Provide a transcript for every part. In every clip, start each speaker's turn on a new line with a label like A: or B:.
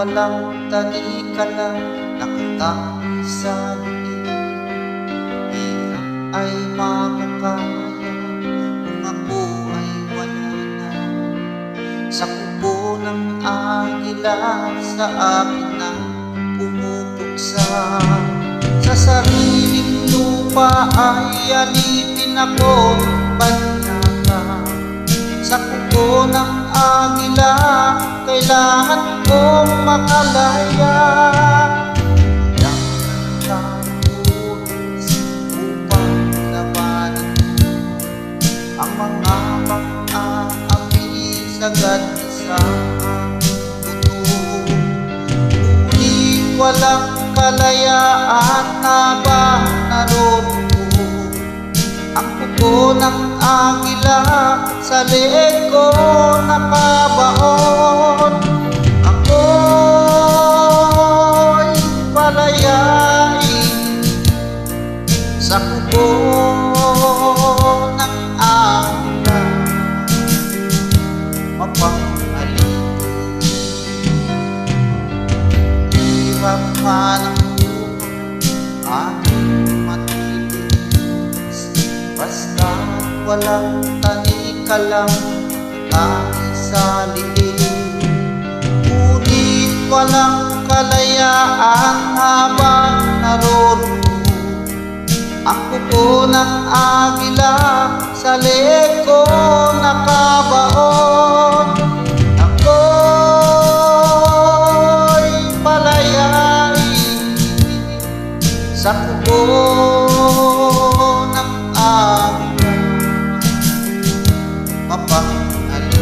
A: walang talikala, nakatangis sa liig. Hirap ay makakaya kung ako ay wala na. Sa kubo ng agila, sa akin na pumupuksa. Sa sariling lupa ay alipin ako ng banyaga. Sa kubo ng agila, kailangan kong makalaya. Kailangan talunis upang labanan ko ang mga mang-aapi sagad sa puto. Ngunit walang kalayaan habang narorito ang kuko ng agila, sa leeg ko nakabaon. Ako'y palayain sa kuko ng agila, mapang-alipin. Hirap man ang aking matitiis, basta walang tanikalang tangis sa liig. Ngunit walang kalayaan habang narorito ang kuko ng agila, sa leeg ko nakabaon. Ako'y palayain sa kuko ng agila, mapang-alipin.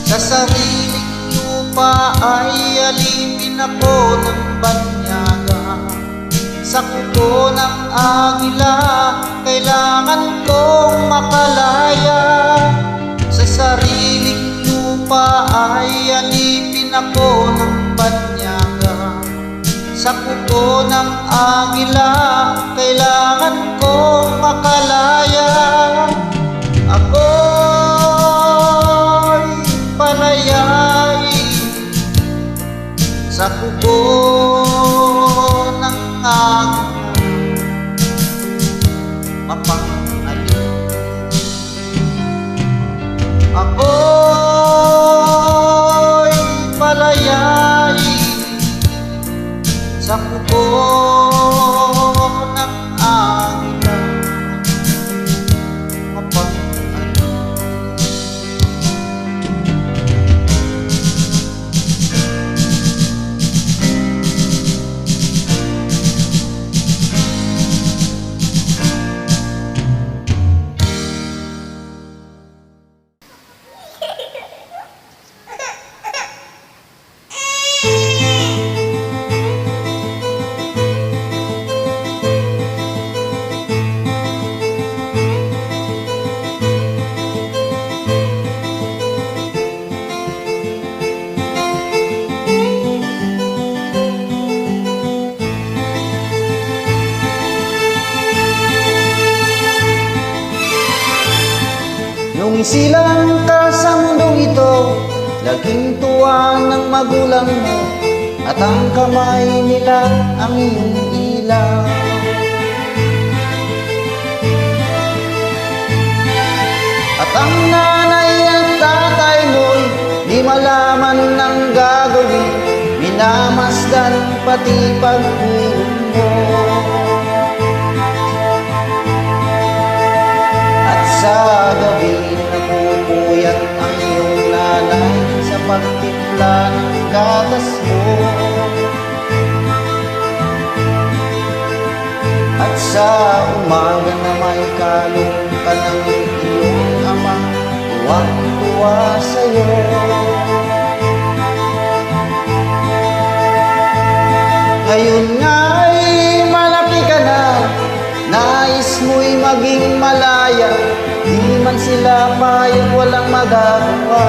A: Sa sariling lupa ay alipin ako ng banyaga. Sa kuko ng agila, kailangan kong makalaya. Sa sariling lupa ay alipin ako ng banyaga. Sa kuko ng agila, kailangan kong makalaya. Ako'y palayain sa kuko ng agila, mapang-alipin. Ako'y palayain sa kuko ng agila, mapang-alipin. Nung isilang ka sa mundong ito, laging tuwa ng magulang mo, at ang kamay nila ang iyong ilaw. At ang nanay at tatay mo'y di malaman ng gagawin, minamasdan pati pagpulong mo. At sa gabi napupuyat ang iyong nanay sa pagtimpla ng gatas mo. At sa umaga na may kalong ka ng iyong ama, tuwang-tuwa sa'yo. Ngayon nga'y malaki ka na, nais mo'y Kaya payag walang magagawa.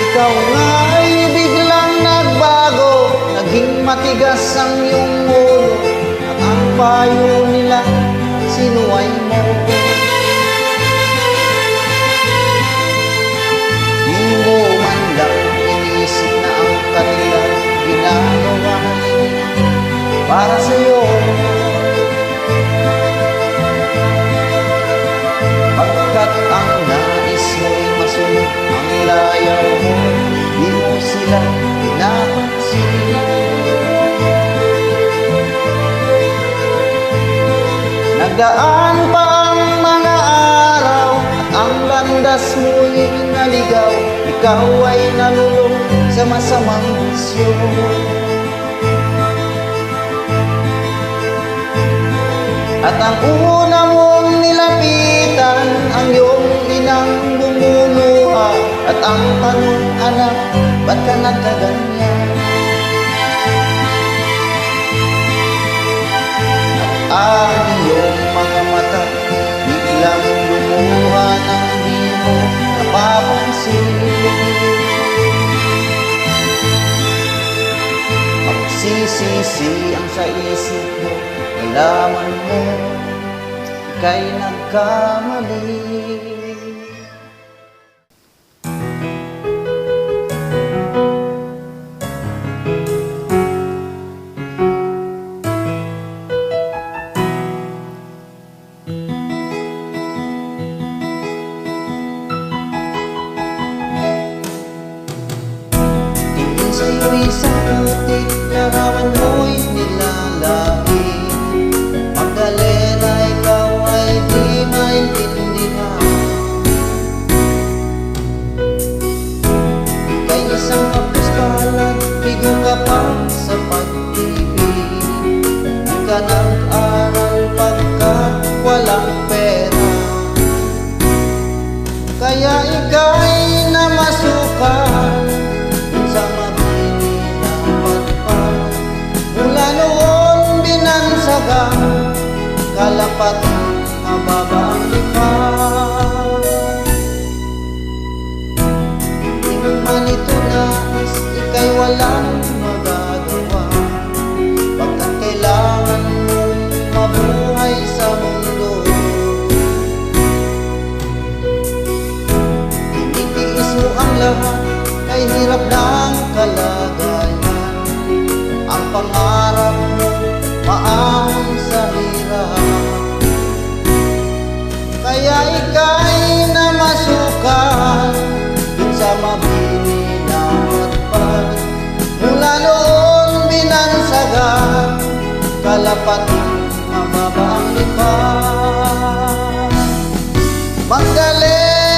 A: Ikaw nga ay biglang nagbago, naging matigas ang iyong ulo, at ang payo nila sinuway mo. Di mo man lang inisip na ang kanila ginagawa para sa'yo. Pagkat ang nais mo'y masunod ang layaw mo, di mo sila pinapansin. Nagdaan pa ang mga araw at ang landas mo'y naligaw. Ikaw ay nalulong sa masamang bisyo. At ang una mong nilapitan, ang iyong inang lumuluha. At ang tanong, anak, ba't ka nagkaganyan? At ang iyong mga mata biglang lumuha nang di mo napapansin. Magsisisi ang sa isip mo, nalaman mo ika'y nagkamali. Tingin sa'yo'y isang putik, larawan mo'y nilalain. Magdalena, ikaw ay di maintindihan. Ika'y isang kapos palad, bigo ka pa sa pag-ibig. Di ka nag-aral pagkat walang pera, kaya ika'y namasukan sa mabini na patpat. Mula noon binansagan, kalapat mababa ang likha. Di mo man ito nais, ika'y walang magagawa, pagkat kailangan mong mabuhay sa mundo. Tinitiis mo ang lahat, kay hirap ng kalagayan. Ang pangarap mo maahon sa hirap, kaya ika'y namasukan dun sa mabini na matpat. Mula noon binansagan, kalapat mababa ang likha. Magdalena,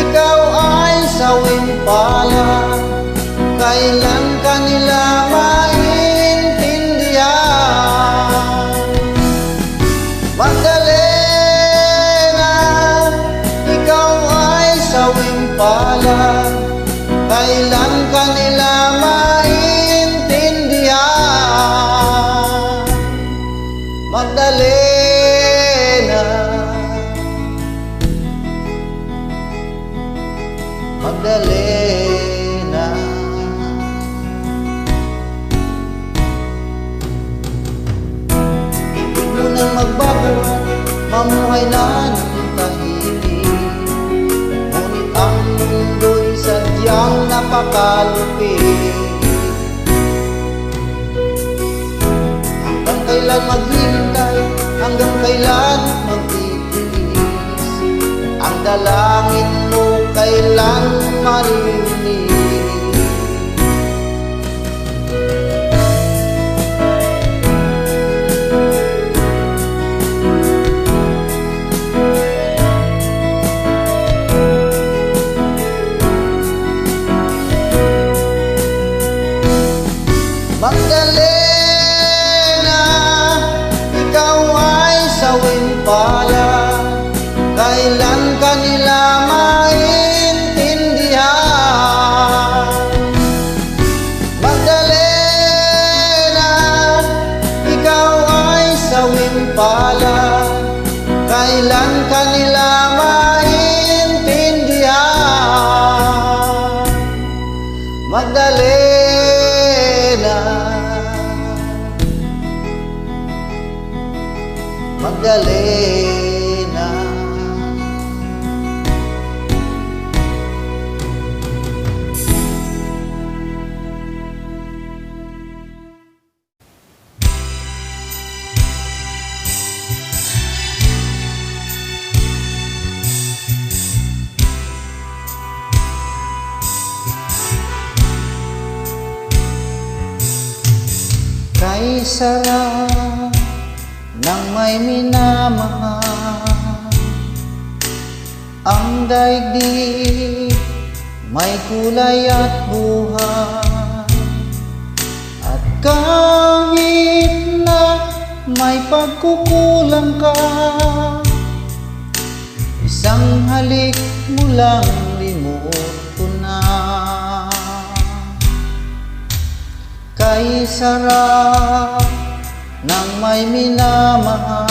A: ikaw ay sawing pala, kailan ka nila maintindihan? Magdalena, ikaw ay sawing pala, kailan ka nila maintindihan? Magdalena, Magdalena. Ibig mo nang magbago, mamuhay na ng tahimik. Ngunit ang mundo'y sadyang napakalupit. Hanggang kailan maghintay, hanggang kailan magtitiis? Ang dalangin mo kailan marinig? Magdalena, ikaw ay sawing pala, kailan ka nila maintindihan? Magdalena, ikaw rin pala kailan kanila maintindihan. Magdalena, Magdalena. Kay sarap ng may minamahal, ang daigdig may kulay at buhay. At kahit na may pagkukulang ka, isang halik mo lang limuto na. Kay sarap ng may minamahal,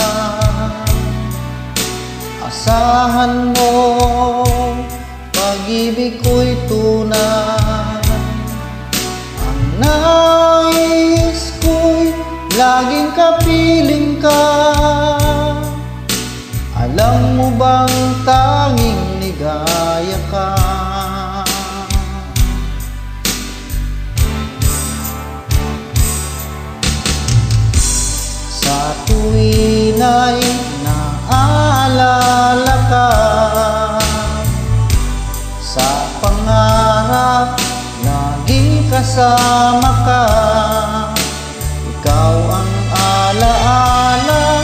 A: asahan mo pag-ibig ko'y tunay. Ang nais ko'y laging kapiling ka. Alam mo bang tanging ligaya ka? Sa tuwin ay naaalala ka, sa pangarap laging kasama ka. Ikaw ang alaala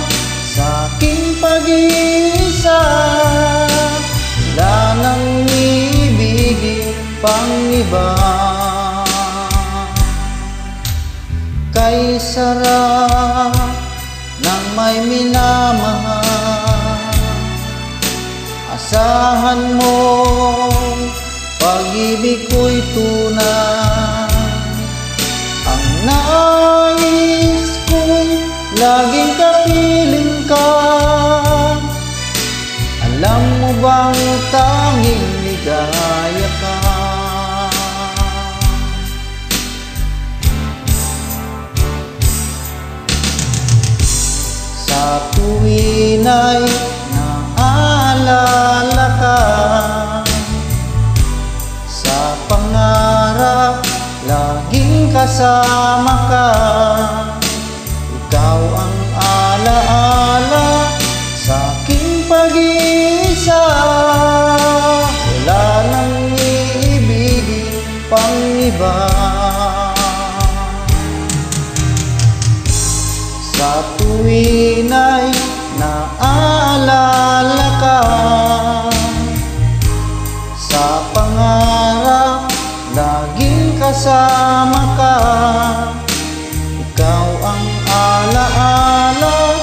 A: sa aking pag-iisa. Wala nang ibigin pang iba. Kay sarap ng may minamahal, asahan mo pag-ibig ko'y tunay. Ang nais ko'y laging kapiling ka. Alam mo bang tanging ligaya ka? Sa tuwin ay naaalala ka, sa pangarap laging kasama ka. Ikaw ang alaala sa aking pag-iisa. Wala nang iibigin pang iba. Sa tuwin ay naaalala ka, sa pangarap laging kasama ka. Ikaw ang alaala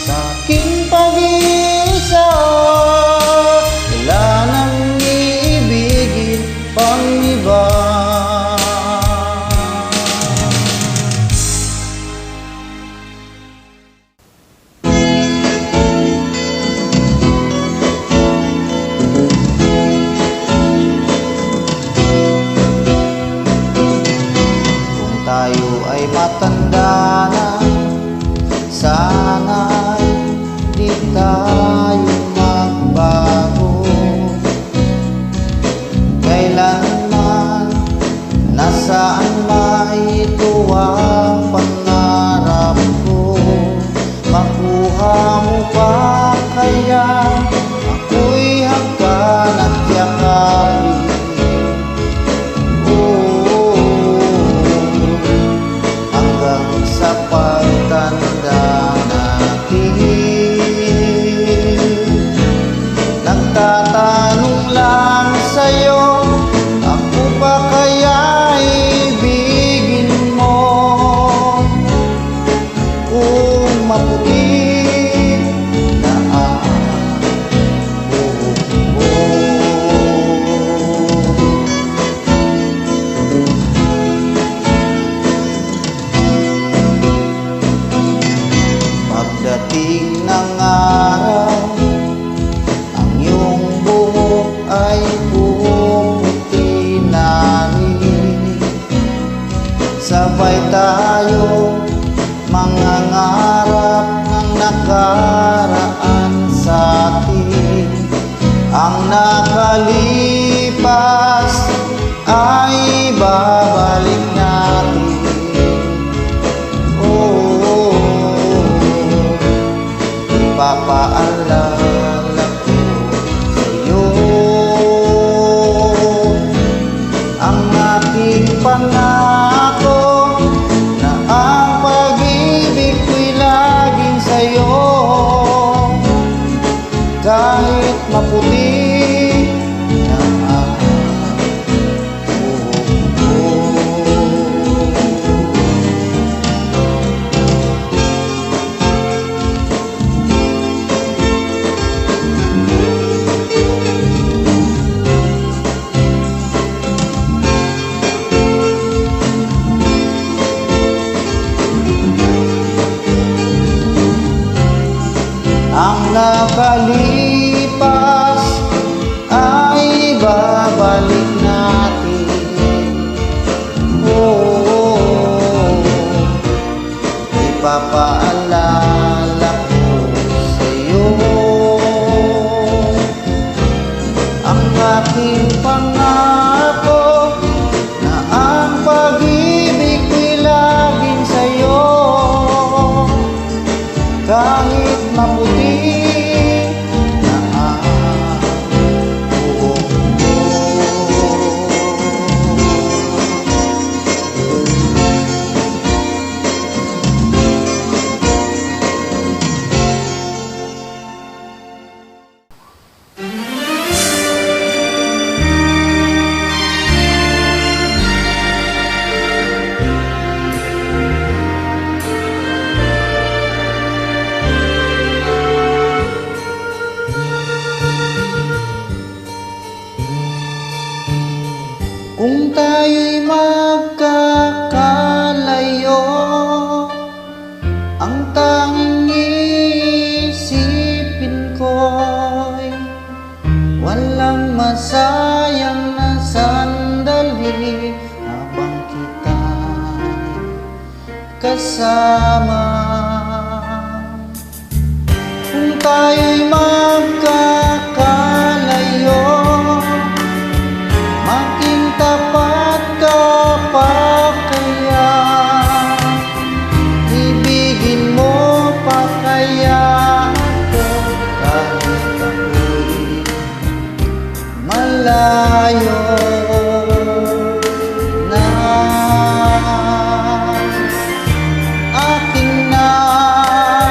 A: sa aking pag-iisa. Wala nang iibigin pang iba. Tayo ay matanda na, sana'y di tayo magbago. Kailanman, nasaan maituwang pangarap ko. Makuha mo pa kaya ako'y hagkan at yakapin. Sa pagtanda natin, nagtatanong lang sa'yo, ako ba kaya ibigin mo? Kung maputi na ang tuwing nangarap ang iyong buhok ay puputi na rin. Sabay tayo mangangarap ng nakaraan sa atin. Ang nakalipas ay babalik natin. Ipapaalala ko sa'yo ang aking pangako na ang pag-ibig ko'y laging sa'yo. Kahit maputi ang nakalipas ay babalik natin. Ipapaalala ko sa'yo ang aking pangako na ang pag-ibig ko'y laging sa'yo. Kahit maputi na ang buhok mo. Kung tayo'y magkakalayo, ang tanging iisipin ko'y walang masayang na sandali habang kita'y kasama. Kung tayo'y magkakalayo, maging tapat ka pa kaya? Ibigin mo pa kaya ako kahit ako'y malayo na? Aking nadarama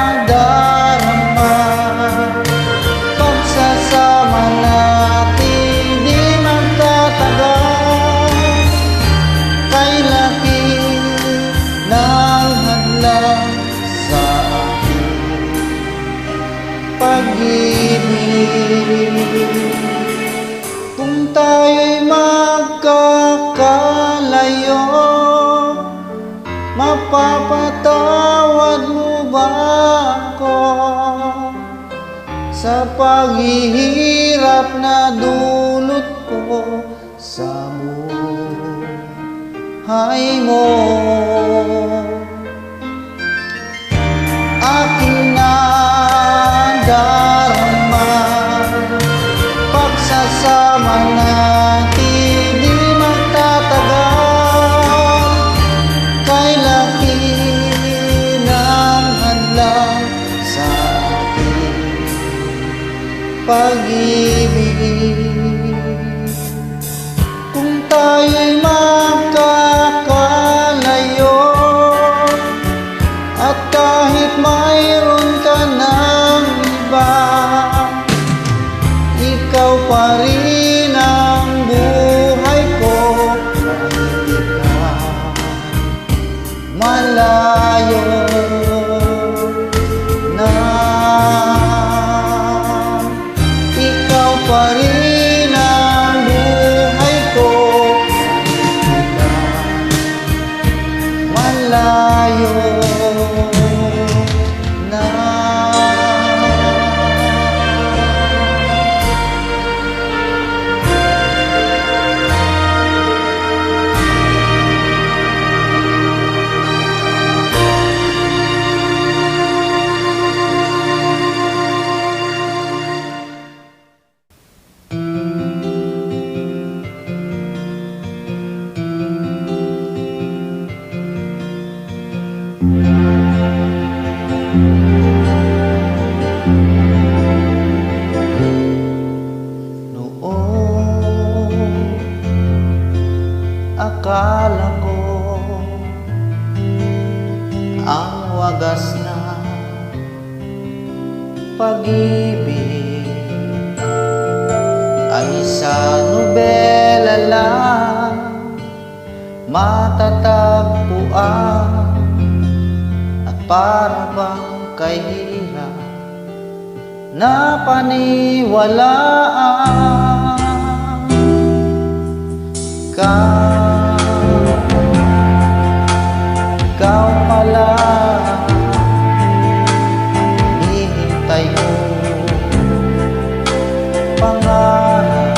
A: pagsasama natin di magtatagal. Kay laki ng hadlang sa aking pag-ibig. Kung tayo'y magkakalayo, mapapatawad mo ba ako sa paghihirap na dulot ko sa buhay mo? Aking nadarama pagsasama natin di magtatagal. Kay laki ng hadlang sa aking pag-ibig. Kung tayo'y magkakalayo, at kahit mayroon ka ng iba, ikaw pa rin ang buhay ko. Kahit ikaw malayo na, ikaw pa rin ang buhay ko. pag-ibig. Ang isang nobela lang matatagpuan, at para bang kahirap na paniwalaan. Ikaw pala hinihintay ko, pangarap.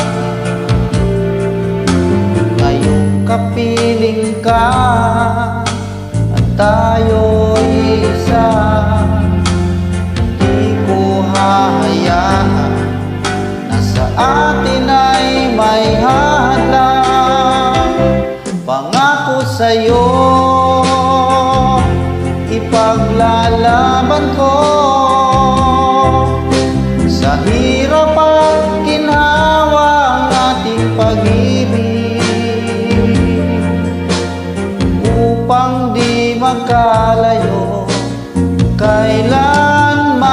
A: Ngayong kapiling ka at tayo'y isa, di ko hahayaan na sa atin ay may hadlang. Pangako sa'yo, ipaglalaban ko sa hirap at ginhawa ang ating pag-ibig, upang di magkalayo kailanman,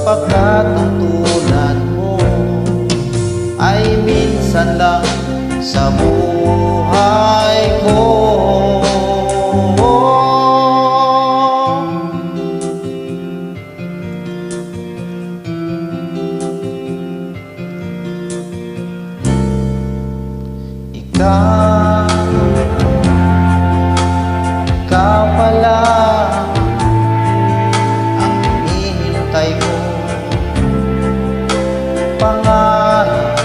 A: pagkat ang tulad mo ay minsan lang sa buhay ko. Ikaw pala ang hinihintay ko, pangarap.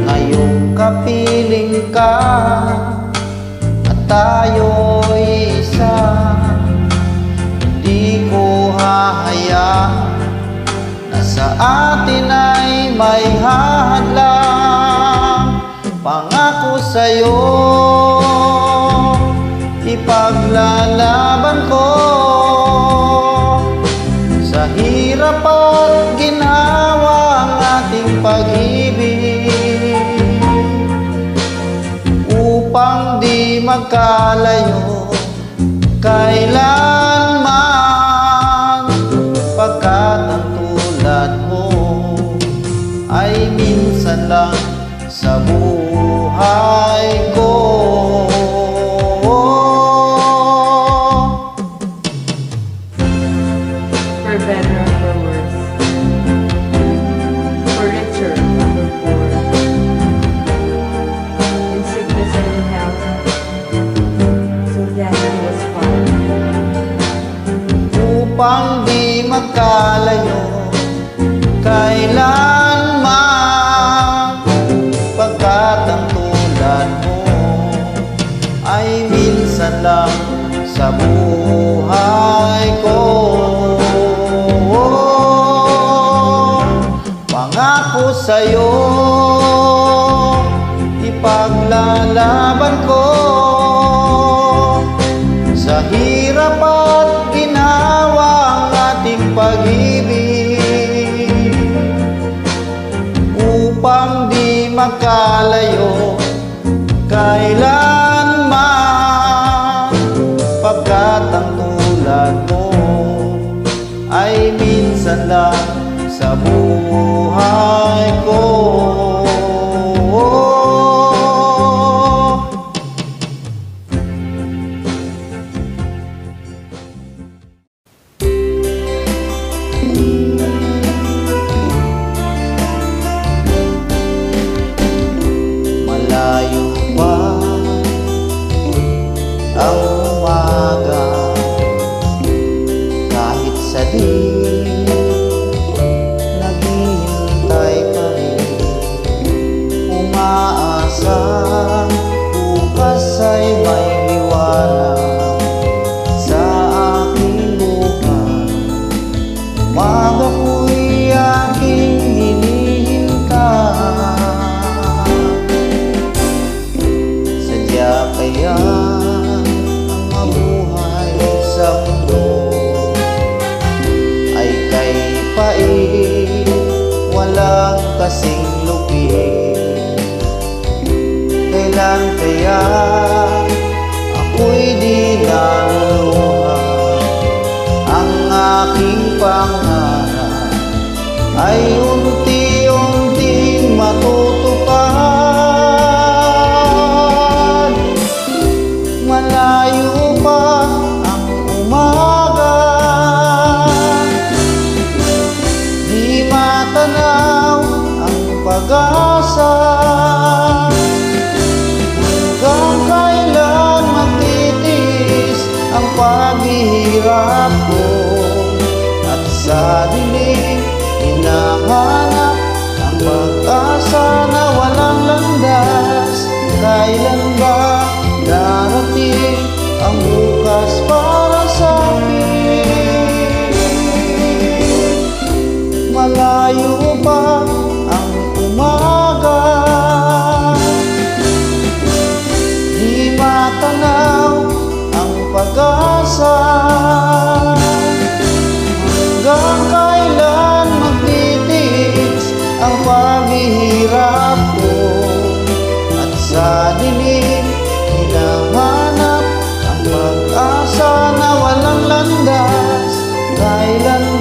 A: Ngayong kapiling ka at tayo'y isa, di ko hahayaan na sa atin ay may hadlang. Pangako sa'yo, ipaglalaban ko sa hirap at ginhawa ang ating pag-ibig, upang di magkalayo kailanman, pagkat ang tulad mo ay minsan lang sa buhay ko.
B: For better or for worse, for richer or for poor, in sickness and in health, till death do us part.
A: Upang di magkalayo kailanman, pagkat ang tulad mo ay minsan lang sa buhay ko. Pangako sa'yo, ipaglalaban ko sa hirap at ginhawa ang ating pag-ibig, upang di magkalayo kailanman, pagkat ang tulad mo ay minsan lang sa buhay ko. Malayo pa ang umaga, kahit sa di nag ay unti-unting matutupad. Malayo pa ang umaga, di matanaw ang pag-asa. Hanggang kailan magtitiis ang paghihirap ko, at sa dilim hinahanap ang pag-asa na walang landas. Kailan ba darating ang bukas para sa akin? Malayo pa ang umaga, di matanaw ang pag-asa. Hanggang kailan magtitiis ang paghihirap ko, at sa dilim hinahanap ang pag-asa na walang landas. Kailan